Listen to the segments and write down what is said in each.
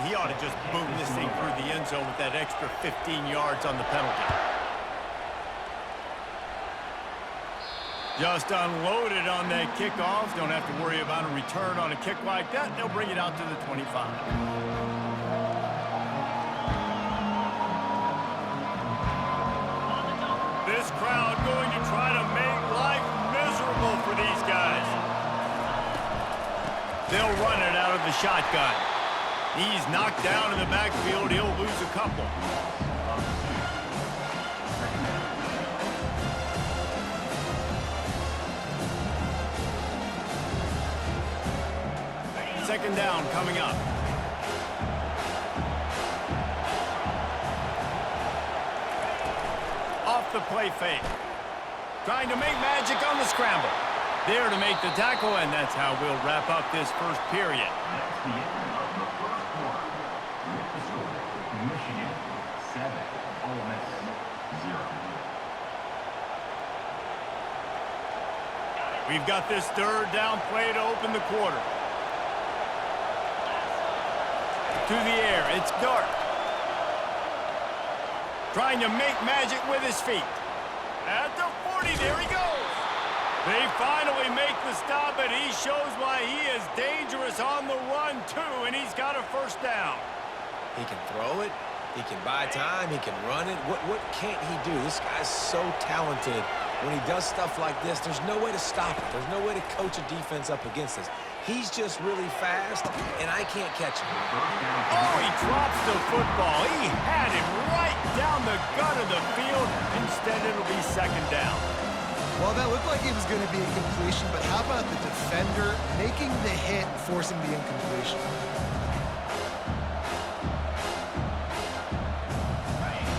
he ought to just boom this thing through the end zone with that extra 15 yards on the penalty. Just unloaded on that kickoff. Don't have to worry about a return on a kick like that. They'll bring it out to the 25. This crowd going to try to make life miserable for these guys. They'll run it out of the shotgun. He's knocked down in the backfield. He'll lose a couple. Second down coming up. Off the play fake. Trying to make magic on the scramble. There to make the tackle, and that's how we'll wrap up this first period. That's the end of the first quarter. With the score, Michigan 7, Ole Miss 0. We've got this third down play to open the quarter. To the air, it's Dart. Trying to make magic with his feet. At the 40, there he goes. They finally make the stop, and he shows why he is dangerous on the run, too, and he's got a first down. He can throw it. He can buy time. He can run it. What can't he do? This guy's so talented. When he does stuff like this, there's no way to stop it. There's no way to coach a defense up against this. He's just really fast, and I can't catch him. Oh, he drops the football. He had him right down the gut of the field. Instead, it'll be second down. Well, that looked like it was going to be a completion, but how about the defender making the hit, forcing the incompletion?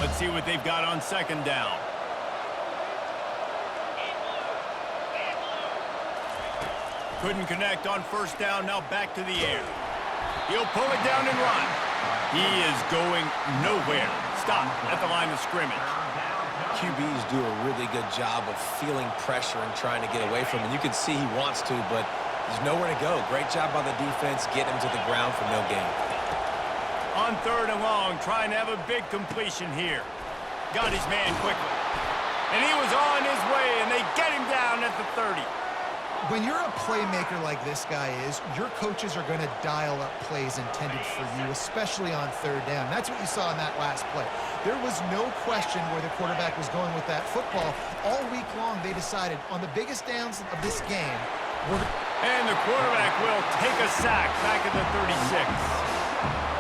Let's see what they've got on second down. Couldn't connect on first down, now back to the air. He'll pull it down and run. He is going nowhere. Stop at the line of scrimmage. QBs do a really good job of feeling pressure and trying to get away from him. You can see he wants to, but there's nowhere to go. Great job by the defense, getting him to the ground for no gain. On third and long, trying to have a big completion here. Got his man quickly. And he was on his way, and they get him down at the 30. When you're a playmaker like this guy is, your coaches are going to dial up plays intended for you, especially on third down. That's what you saw in that last play. There was no question where the quarterback was going with that football. All week long, they decided on the biggest downs of this game. And the quarterback will take a sack back at the 36.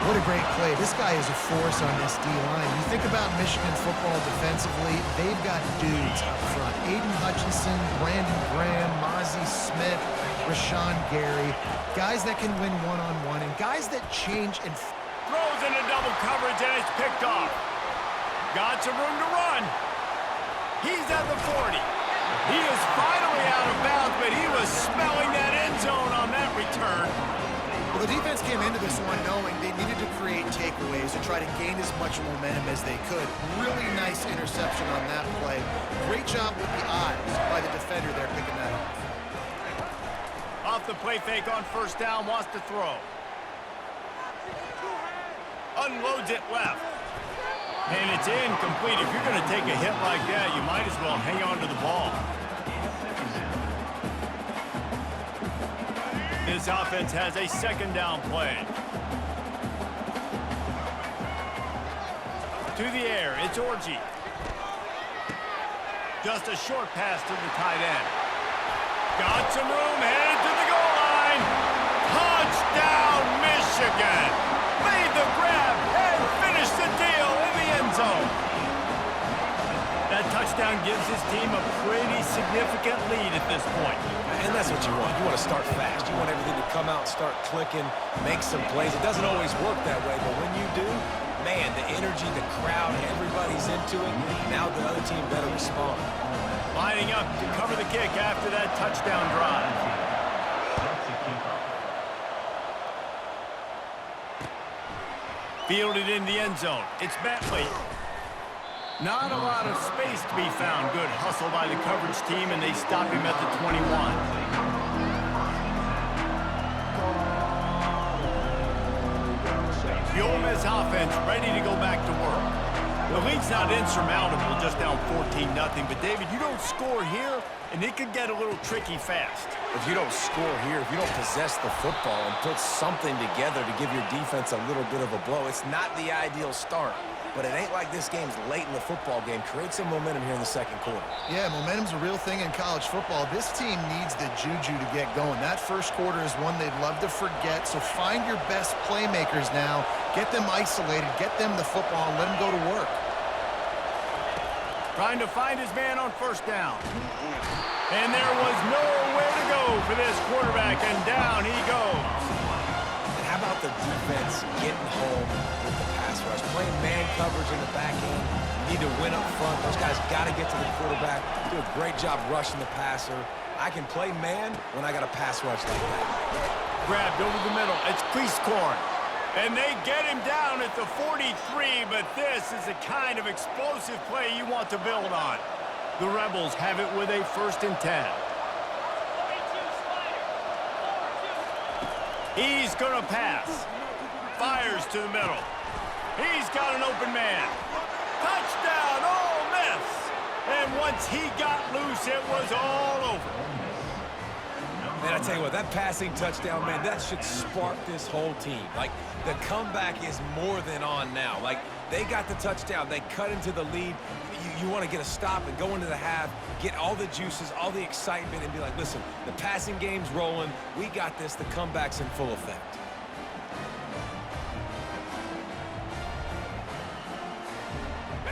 What a great play. This guy is a force on this D-line. You think about Michigan football defensively, they've got dudes up front. Aiden Hutchinson, Brandon Graham, Mozzie Smith, Rashawn Gary. Guys that can win one-on-one and guys that change and... Throws into double coverage and it's picked off. Got some room to run. He's at the 40. He is finally out of bounds, but he was smelling that end zone on that return. Well, the defense came into this one knowing they needed to create takeaways and try to gain as much momentum as they could. Really nice interception on that play. Great job with the eyes by the defender there picking that off. Off the play fake on first down, wants to throw. Unloads it left. And it's incomplete. If you're going to take a hit like that, you might as well hang on to the ball. This offense has a second down play. To the air, it's Orji. Just a short pass to the tight end. Got some room, headed to the goal line. Touchdown, Michigan. Made the grab and finished the deal in the end zone. That touchdown gives his team a pretty significant lead at this point. And that's what you want. You want to start fast. You want everything to come out, start clicking, make some plays. It doesn't always work that way, but when you do, man, the energy, the crowd, everybody's into it. Now the other team better respond. Lining up to cover the kick after that touchdown drive. Fielded in the end zone. It's Bentley. Not a lot of space to be found. Good hustle by the coverage team, and they stop him at the 21. The Ole Miss offense ready to go back to work. The lead's not insurmountable, just down 14-0. But, David, you don't score here, and it could get a little tricky fast. If you don't score here, if you don't possess the football and put something together to give your defense a little bit of a blow, it's not the ideal start. But it ain't like this game's late in the football game. Create some momentum here in the second quarter. Yeah, momentum's a real thing in college football. This team needs the juju to get going. That first quarter is one they'd love to forget, so find your best playmakers now. Get them isolated, get them the football, and let them go to work. Trying to find his man on first down. And there was nowhere to go for this quarterback, and down he goes. And how about the defense getting home with the pass rush? Playing man coverage in the back end. You need to win up front. Those guys got to get to the quarterback. Do a great job rushing the passer. I can play man when I got a pass rush like that. Grabbed over the middle. It's Cleasecorn. And they get him down at the 43, but this is the kind of explosive play you want to build on. The Rebels have it with a 1st and 10. He's going to pass. Fires to the middle. He's got an open man. Touchdown, Ole Miss. And once he got loose, it was all over. Man, I tell you what, that passing touchdown, man, that should spark this whole team. Like, the comeback is more than on now. Like, they got the touchdown. They cut into the lead. You want to get a stop and go into the half, get all the juices, all the excitement, and be like, listen, the passing game's rolling. We got this. The comeback's in full effect.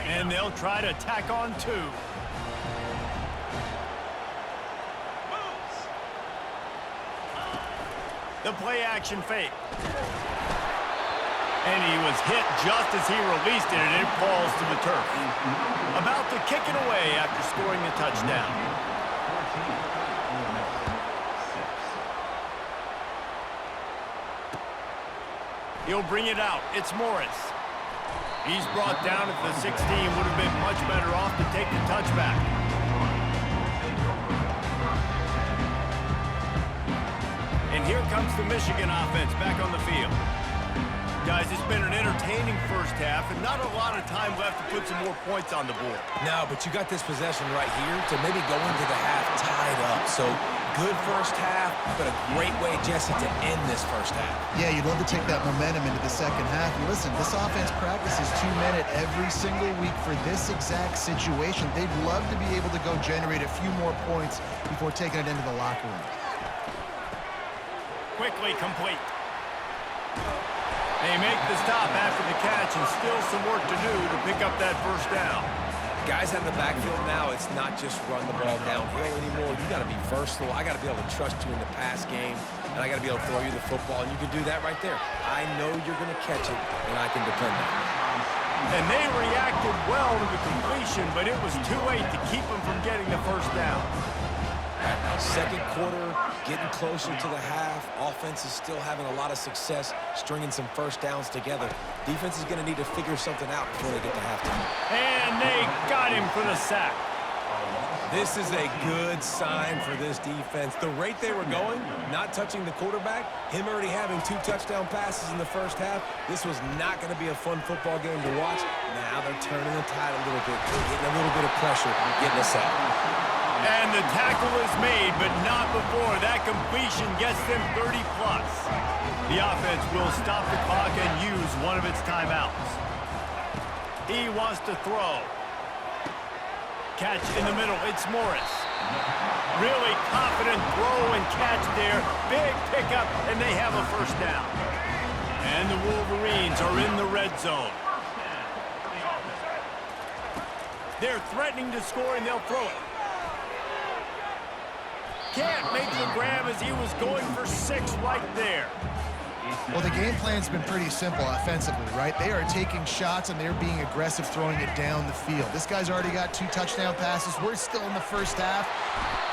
And they'll try to tack on 2. The play action fake. And he was hit just as he released it, and it falls to the turf. About to kick it away after scoring the touchdown. He'll bring it out. It's Morris. He's brought down at the 16. Would have been much better off to take the touchback. And here comes the Michigan offense back on the field. Guys, it's been an entertaining first half and not a lot of time left to put some more points on the board. No, but you got this possession right here to maybe go into the half tied up. So good first half, but a great way, Jesse, to end this first half. Yeah, you'd love to take that momentum into the second half. And listen, this offense practices 2-minute every single week for this exact situation. They'd love to be able to go generate a few more points before taking it into the locker room. Quickly complete. They make the stop after the catch, and still some work to do to pick up that first down. Guys out in the backfield now, it's not just run the ball downhill anymore. You got to be versatile. I got to be able to trust you in the pass game, and I got to be able to throw you the football, and you can do that right there. I know you're going to catch it, and I can depend on it. And they reacted well to the completion, but it was too late to keep them from getting the first down. Second quarter, getting closer to the half. Offense is still having a lot of success stringing some first downs together. Defense is going to need to figure something out before they get to halftime. And they got him for the sack. This is a good sign for this defense. The rate they were going, not touching the quarterback, him already having 2 touchdown passes in the first half, this was not going to be a fun football game to watch. Now they're turning the tide a little bit, getting a little bit of pressure, getting us out. And the tackle is made, but not before that completion gets them 30+. The offense will stop the clock and use one of its timeouts. He wants to throw. Catch in the middle. It's Morris. Really confident throw and catch there. Big pickup, and they have a first down. And the Wolverines are in the red zone. They're threatening to score, and they'll throw it. Can't make the grab as he was going for 6 right there. Well, the game plan's been pretty simple offensively, right? They are taking shots, and they're being aggressive throwing it down the field. This guy's already got 2 touchdown passes. We're still in the first half.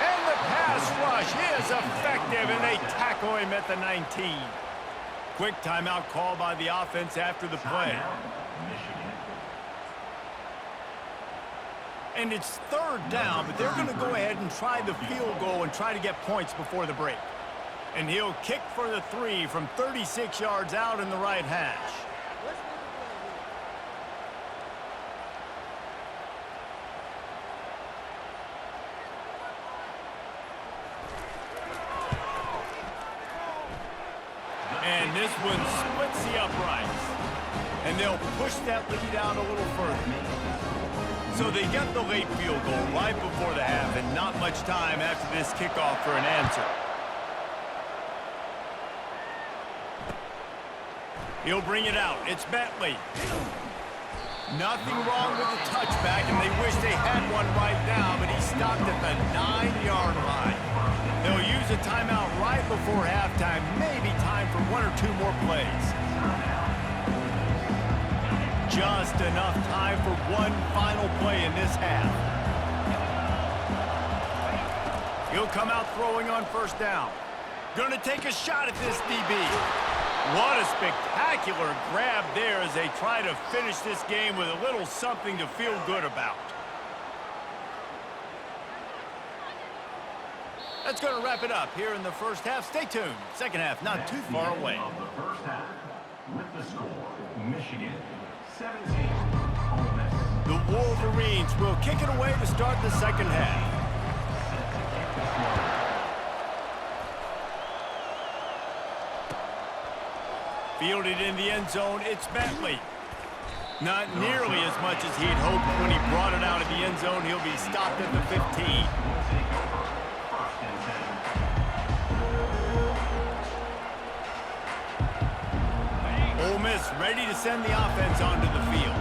And the pass rush is effective, and they tackle him at the 19. Quick timeout call by the offense after the play. And it's 3rd down, but they're going to go ahead and try the field goal and try to get points before the break. And he'll kick for the 3 from 36 yards out in the right hash. This one splits the uprights. And they'll push that lead out a little further. So they get the late field goal right before the half, and not much time after this kickoff for an answer. He'll bring it out. It's Bentley. Nothing wrong with the touchback, and they wish they had one right now, but he stopped at the 9-yard line. They'll use a timeout right before halftime, maybe time for 1 or 2 more plays. Just enough time for one final play in this half. He'll come out throwing on first down. Gonna take a shot at this DB. What a spectacular grab there as they try to finish this game with a little something to feel good about. That's going to wrap it up here in the first half. Stay tuned. Second half not too far away. The first half with the score, Michigan 17, Ole Miss. The Wolverines will kick it away to start the second half. Fielded in the end zone, it's Bentley. Not nearly as much as he'd hoped when he brought it out of the end zone. He'll be stopped at the 15. Ole Miss ready to send the offense onto the field.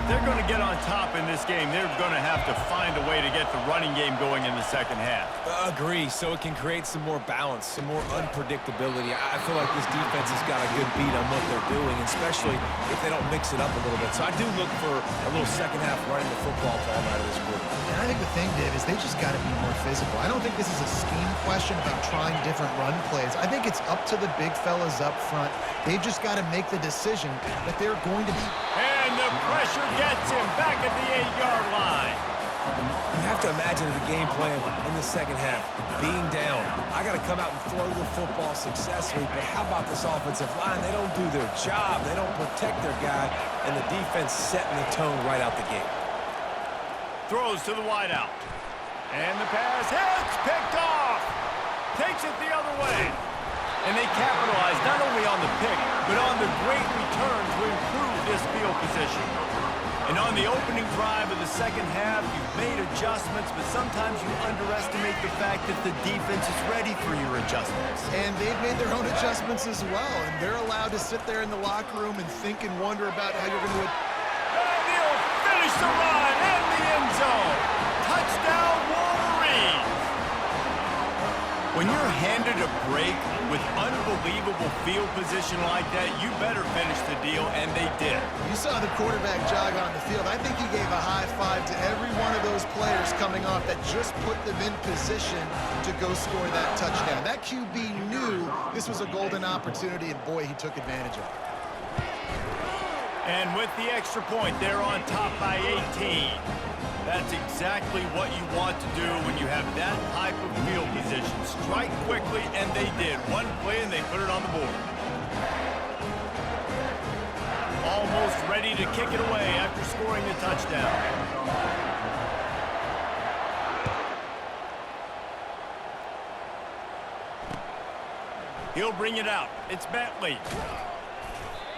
If they're going to get on top in this game, they're going to have to find a way to get the running game going in the second half. Agree, so it can create some more balance, some more unpredictability. I feel like this defense has got a good beat on what they're doing, especially if they don't mix it up a little bit. So I do look for a little second half running the football ball out of this quarter. And I think the thing, Dave, is they just got to be more physical. I don't think this is a scheme question about trying different run plays. I think it's up to the big fellas up front. They've just got to make the decision that they're going to be. And the pressure gets him back at the 8-yard line. You have to imagine the game plan in the second half. Being down, I got to come out and throw the football successfully, but how about this offensive line? They don't do their job. They don't protect their guy, and the defense setting the tone right out the gate. Throws to the wideout. And the pass hits, picked off. Takes it the other way. And they capitalize not only on the pick, but on the great return to improve this field position. And on the opening drive of the second half, you've made adjustments, but sometimes you underestimate the fact that the defense is ready for your adjustments. And they've made their own adjustments as well, and they're allowed to sit there in the locker room and think and wonder about how you're going to... And he'll finish the run in the end zone. Touchdown, Wolverines! When you're handed a break with unbelievable field position like that, you better finish the deal, and they did. You saw the quarterback jog on the field. I think he gave a high five to every one of those players coming off that just put them in position to go score that touchdown. That QB knew this was a golden opportunity, and boy, he took advantage of it. And with the extra point, they're on top by 18. That's exactly what you want to do when you have that type of field position. Strike quickly, and they did. One play, and they put it on the board. Almost ready to kick it away after scoring the touchdown. He'll bring it out. It's Bentley.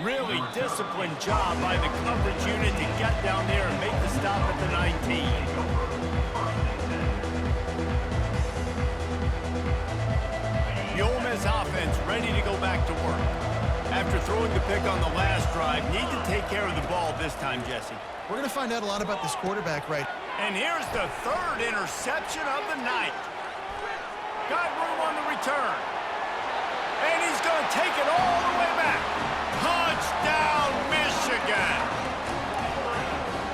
Really disciplined job by the coverage unit to get down there and make the stop at the 19. The Ole Miss offense ready to go back to work. After throwing the pick on the last drive, need to take care of the ball this time, Jesse. We're going to find out a lot about this quarterback, right? And here's the third interception of the night. Got room on the return. And he's going to take it all the way back. Touchdown, Michigan!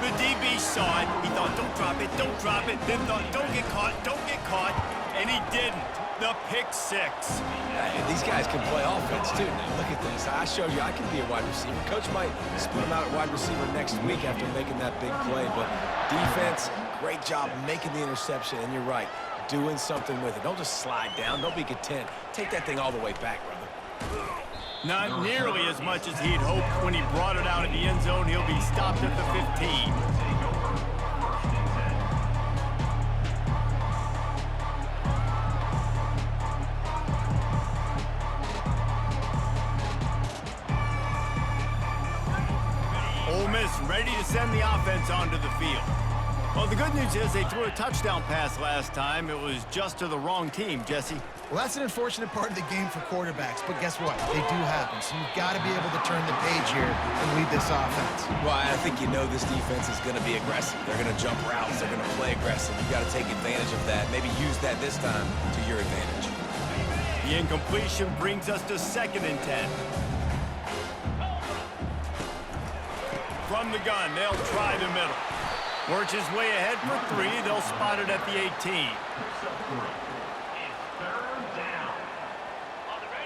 The DB saw it. He thought, don't drop it, don't drop it. Then thought, don't get caught. And he didn't. The pick six. These guys can play offense, too. Now, look at this. I showed you I can be a wide receiver. Coach might split him out at wide receiver next week after making that big play. But defense, great job making the interception. And you're right, doing something with it. Don't just slide down. Don't be content. Take that thing all the way back, brother. Not nearly as much as he'd hoped when he brought it out of the end zone. He'll be stopped at the 15. Miss ready to send the offense onto the field. Well, the good news is they threw a touchdown pass last time. It was just to the wrong team, Jesse. Well, that's an unfortunate part of the game for quarterbacks, but guess what? They do happen, so you've got to be able to turn the page here and lead this offense. Well, I think you know this defense is going to be aggressive. They're going to jump routes. They're going to play aggressive. You've got to take advantage of that. Maybe use that this time to your advantage. The incompletion brings us to 2nd and 10. From the gun, they'll try the middle. Works his way ahead for 3. They'll spot it at the 18.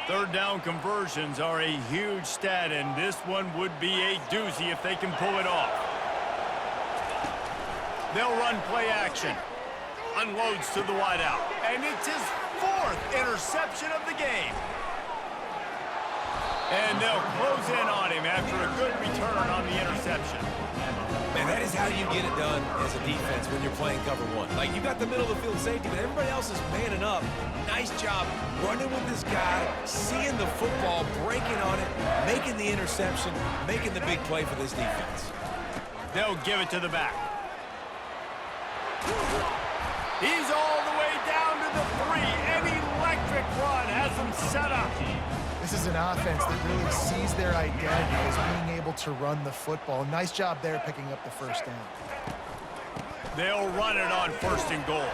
Third down conversions are a huge stat, and this one would be a doozy if they can pull it off. They'll run play action. Unloads to the wideout. And it's his 4th interception of the game. And they'll close in on him after a good return on the interception. Man, that is how you get it done as a defense when you're playing cover 1. Like, you got the middle of the field safety, but everybody else is manning up. Nice job running with this guy, seeing the football, breaking on it, making the interception, making the big play for this defense. They'll give it to the back. He's all the way down to the 3. An electric run has him set up. This is an offense that really sees their identity as being able to run the football. Nice job there picking up the first down. They'll run it on 1st and goal.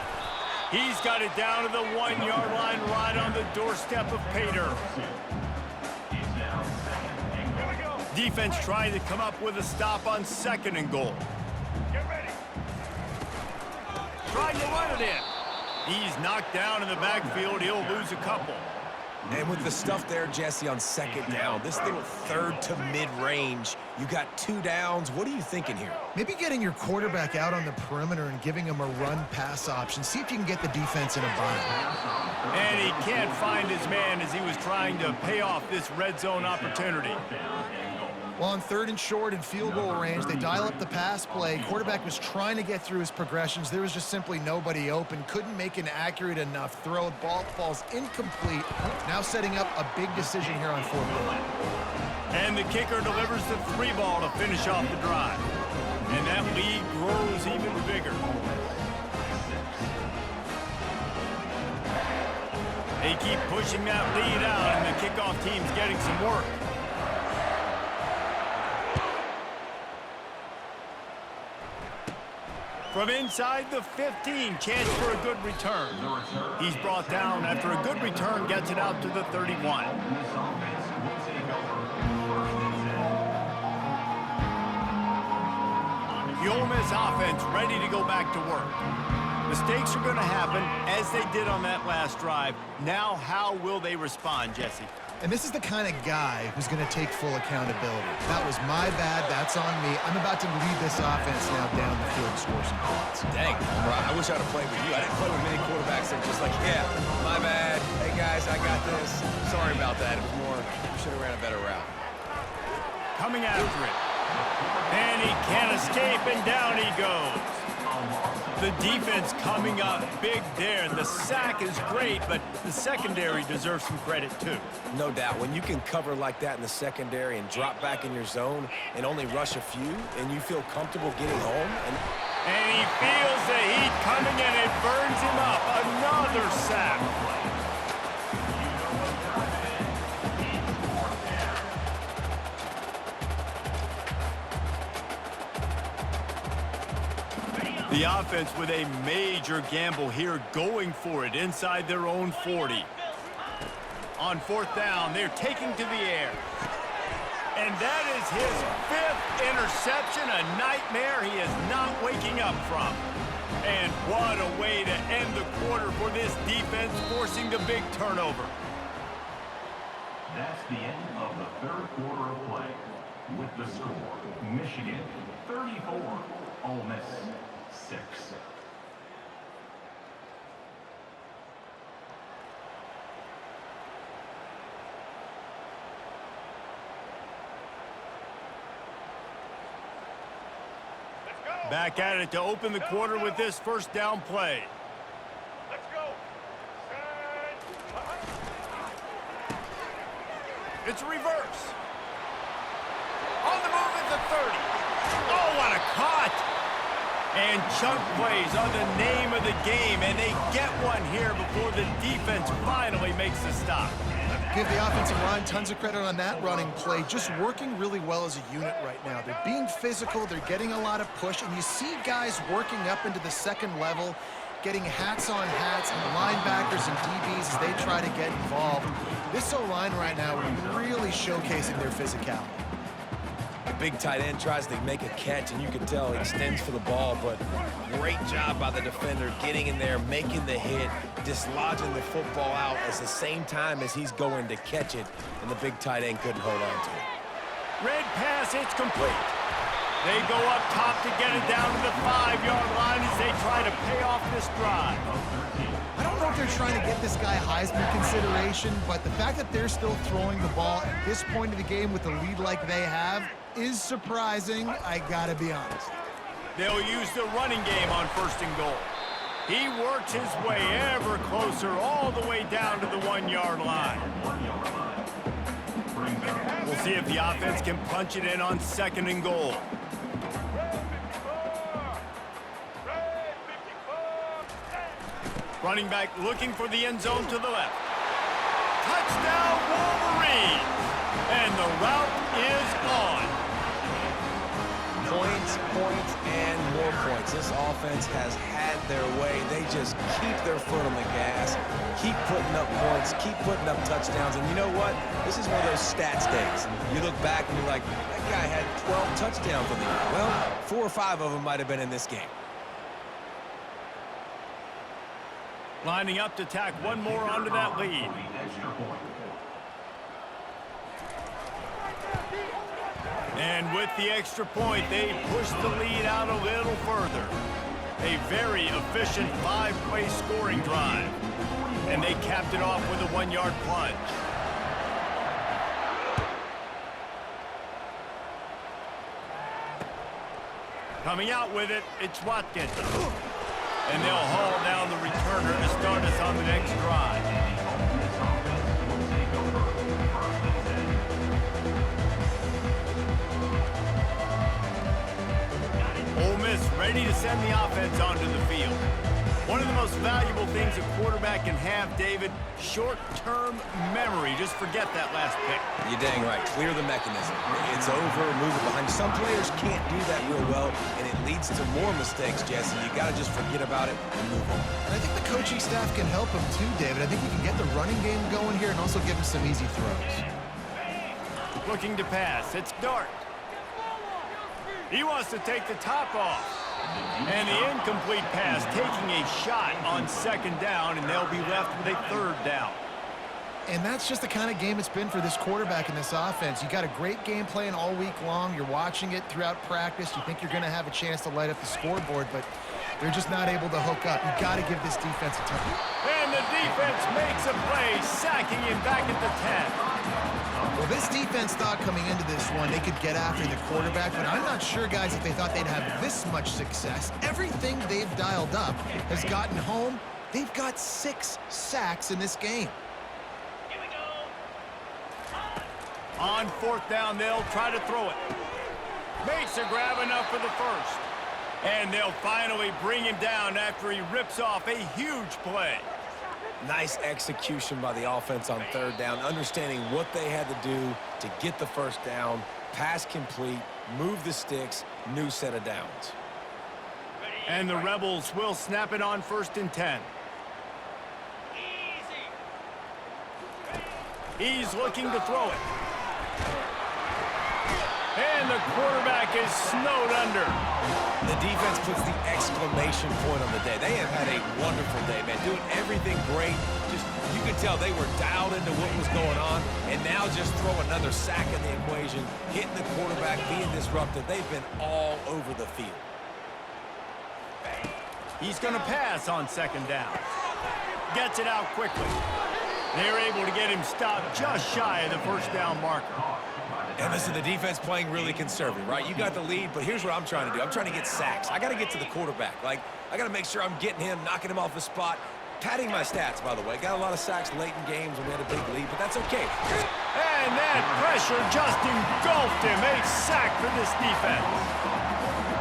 He's got it down to the 1-yard line right on the doorstep of Pater. Defense trying to come up with a stop on 2nd and goal. Get ready. Trying to run it in. He's knocked down in the backfield. He'll lose a couple. And with the stuff there, Jesse, on 2nd down, this little 3rd to mid-range, you got 2 downs. What are you thinking here? Maybe getting your quarterback out on the perimeter and giving him a run-pass option. See if you can get the defense in a bind. And he can't find his man as he was trying to pay off this red zone opportunity. Well, on 3rd and short and field goal range, they dial up the pass play. Quarterback was trying to get through his progressions. There was just simply nobody open. Couldn't make an accurate enough throw. Ball falls incomplete. Now setting up a big decision here on 4th down. And the kicker delivers the 3 ball to finish off the drive. And that lead grows even bigger. They keep pushing that lead out, and the kickoff team's getting some work. From inside the 15, chance for a good return. He's brought down after a good return, gets it out to the 31. The Ole Miss offense ready to go back to work. Mistakes are going to happen, as they did on that last drive. Now, how will they respond, Jesse? And this is the kind of guy who's going to take full accountability. That was my bad. That's on me. I'm about to lead this offense now down the field to score some points. Dang, I wish I'd have played with you. I didn't play with many quarterbacks that just like, yeah, my bad. Hey, guys, I got this. Sorry about that. It was more, we should have ran a better route. Coming after it. And he can't escape, and down he goes. The defense coming up big there. The sack is great, but the secondary deserves some credit too. No doubt. When you can cover like that in the secondary and drop back in your zone and only rush a few, and you feel comfortable getting home. And he feels the heat coming, and it burns him up. Another sack. The offense with a major gamble here, going for it inside their own 40. On 4th down, they're taking to the air. And that is his 5th interception, a nightmare he is not waking up from. And what a way to end the quarter for this defense, forcing the big turnover. That's the end of the 3rd quarter of play. With the score, Michigan 34, Ole Miss 6. Back at it to open the quarter with this 1st down play. Let's go. It's a reverse. On the move at the 30. caught. And chunk plays are the name of the game, and they get one here before the defense finally makes the stop. Give the offensive line tons of credit on that running play. Just working really well as a unit right now. They're being physical. They're getting a lot of push. And you see guys working up into the second level, getting hats on hats, and linebackers and DBs as they try to get involved. This O-line right now really showcasing their physicality. The big tight end tries to make a catch, and you can tell he extends for the ball, but great job by the defender getting in there, making the hit, dislodging the football out at the same time as he's going to catch it, and the big tight end couldn't hold on to it. Red pass, it's complete. They go up top to get it down to the 5-yard line as they try to pay off this drive. I don't know if they're trying to get this guy Heisman consideration, but the fact that they're still throwing the ball at this point of the game with the lead like they have is surprising, I gotta be honest. They'll use the running game on 1st and goal. He works his way ever closer all the way down to the 1-yard line. We'll see if the offense can punch it in on 2nd and goal. Running back looking for the end zone to the left. Touchdown, Wolverines! And the route is on. Points, points, and more points. This offense has had their way. They just keep their foot on the gas, keep putting up points, keep putting up touchdowns. And you know what? This is one of those stats days. You look back and you're like, that guy had 12 touchdowns on the year. Well, 4 or 5 of them might have been in this game. Lining up to tack one more onto that lead. And with the extra point, they push the lead out a little further. A very efficient 5-play scoring drive. And they capped it off with a 1-yard plunge. Coming out with it, it's Watkins. And they'll haul down the returner to start us on the next drive. Ole Miss ready to send the offense onto the field. One of the most valuable things a quarterback can have, David, short-term memory. Just forget that last pick. You're dang right. Clear the mechanism. It's over, move it behind. Some players can't do that real well, and it leads to more mistakes, Jesse. You got to just forget about it and move on. And I think the coaching staff can help him too, David. I think he can get the running game going here and also give him some easy throws. Looking to pass. It's Dart. He wants to take the top off. And the incomplete pass taking a shot on 2nd down, and they'll be left with a 3rd down. And that's just the kind of game it's been for this quarterback in this offense. You got a great game plan all week long. You're watching it throughout practice. You think you're going to have a chance to light up the scoreboard, but they're just not able to hook up. You got to give this defense a time. And the defense makes a play, sacking him back at the 10. Well, this defense thought coming into this one they could get after the quarterback, but I'm not sure, guys, if they thought they'd have this much success. Everything they've dialed up has gotten home. They've got 6 sacks in this game. On 4th down, they'll try to throw it. Makes a grab enough for the 1st. And they'll finally bring him down after he rips off a huge play. Nice execution by the offense on 3rd down, understanding what they had to do to get the 1st down, pass complete, move the sticks, new set of downs. And the Rebels will snap it on 1st and 10. He's looking to throw it. And the quarterback is snowed under. The defense puts the exclamation point on the day. They have had a wonderful day, man. Doing everything great. Just, you could tell they were dialed into what was going on. And now just throw another sack in the equation, hitting the quarterback, being disruptive. They've been all over the field. He's going to pass on 2nd down. Gets it out quickly. They're able to get him stopped just shy of the 1st down marker. And listen, the defense playing really conservative, right? You got the lead, but here's what I'm trying to do. I'm trying to get sacks. I got to get to the quarterback. Like, I got to make sure I'm getting him, knocking him off the spot. padding my stats, by the way. Got a lot of sacks late in games when we had a big lead, but that's okay. And that pressure just engulfed him. A sack for this defense.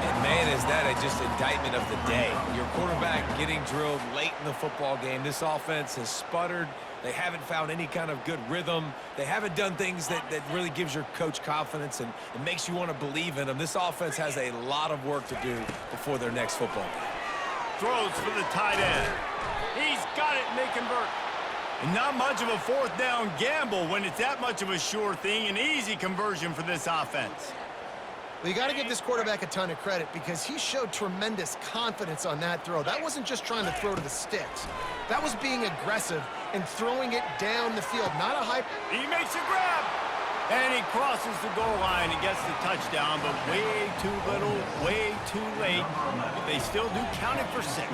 And man, is that just indictment of the day. Your quarterback getting drilled late in the football game. This offense has sputtered. They haven't found any kind of good rhythm. They haven't done things that really gives your coach confidence and makes you want to believe in them. This offense has a lot of work to do before their next football game. Throws for the tight end. He's got it, and they convert. And not much of a fourth down gamble when it's that much of a sure thing. An easy conversion for this offense. Well, you got to give this quarterback a ton of credit because he showed tremendous confidence on that throw. That wasn't just trying to throw to the sticks. That was being aggressive and throwing it down the field, not a high... He makes a grab. And he crosses the goal line and gets the touchdown, but way too little, way too late. But they still do count it for 6.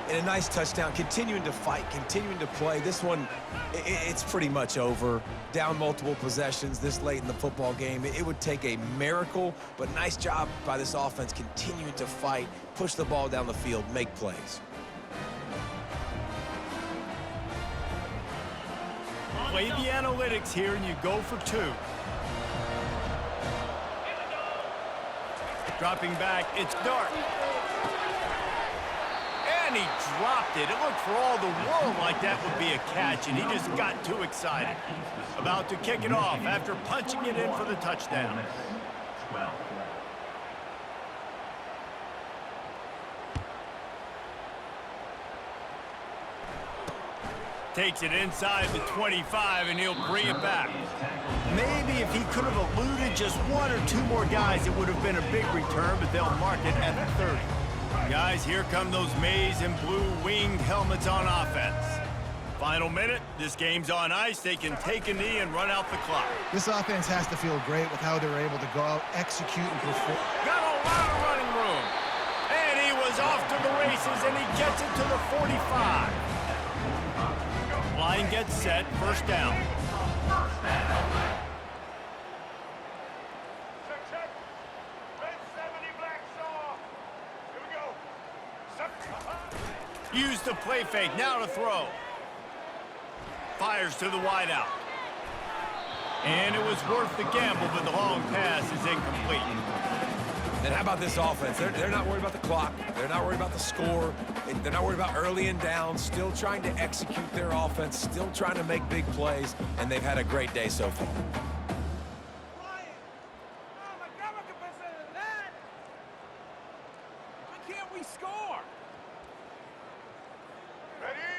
And a nice touchdown, continuing to fight, continuing to play. This one, it's pretty much over. Down multiple possessions this late in the football game. It would take a miracle, but nice job by this offense continuing to fight, push the ball down the field, make plays. Play the analytics here, and you go for 2. Dropping back, it's Dart. And he dropped it. It looked for all the world like that would be a catch, and he just got too excited. About to kick it off after punching it in for the touchdown. 12. Takes it inside the 25, and he'll bring it back. Maybe if he could have eluded just 1 or 2 more guys, it would have been a big return, but they'll mark it at the 30. Guys, here come those maize and blue winged helmets on offense. Final minute, this game's on ice. They can take a knee and run out the clock. This offense has to feel great with how they're able to go out, execute, and perform. Got a lot of running room. And he was off to the races, and he gets it to the 45. Line gets set, first down. Use the play fake, now to throw. Fires to the wideout. And it was worth the gamble, but the long pass is incomplete. And how about this offense? They're not worried about the clock. They're not worried about the score. They're not worried about early and down. Still trying to execute their offense. Still trying to make big plays. And they've had a great day so far.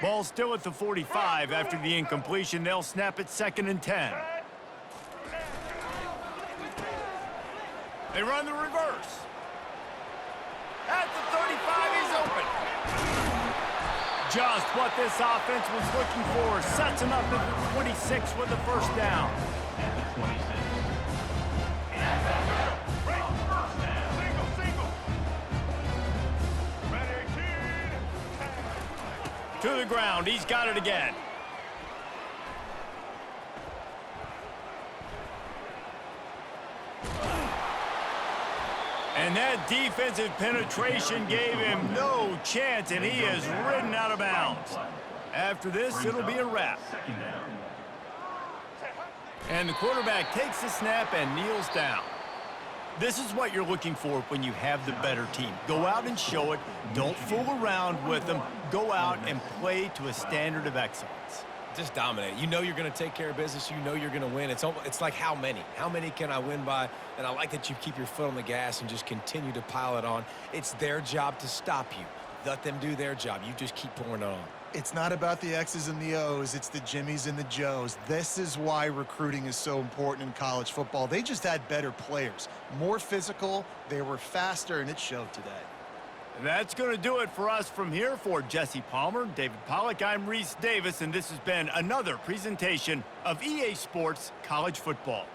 Ball still at the 45 after the incompletion. They'll snap it 2nd and 10. They run the reverse. At the 35, he's open. Just what this offense was looking for. Sets him up at the 26 with the first down. At the 26. To the ground. He's got it again. And that defensive penetration gave him no chance, and he is ridden out of bounds. After this, it'll be a wrap. And the quarterback takes the snap and kneels down. This is what you're looking for when you have the better team. Go out and show it. Don't fool around with them. Go out and play to a standard of excellence. Just dominate. You know you're going to take care of business. You know you're going to win. It's like how many? How many can I win by? And I like that you keep your foot on the gas and just continue to pile it on. It's their job to stop you. Let them do their job. You just keep pouring it on. It's not about the X's and the O's. It's the Jimmies and the Joes. This is why recruiting is so important in college football. They just had better players, more physical, they were faster, and it showed today. That's going to do it for us from here. For Jesse Palmer, David Pollack, I'm Reese Davis, and this has been another presentation of EA Sports College Football.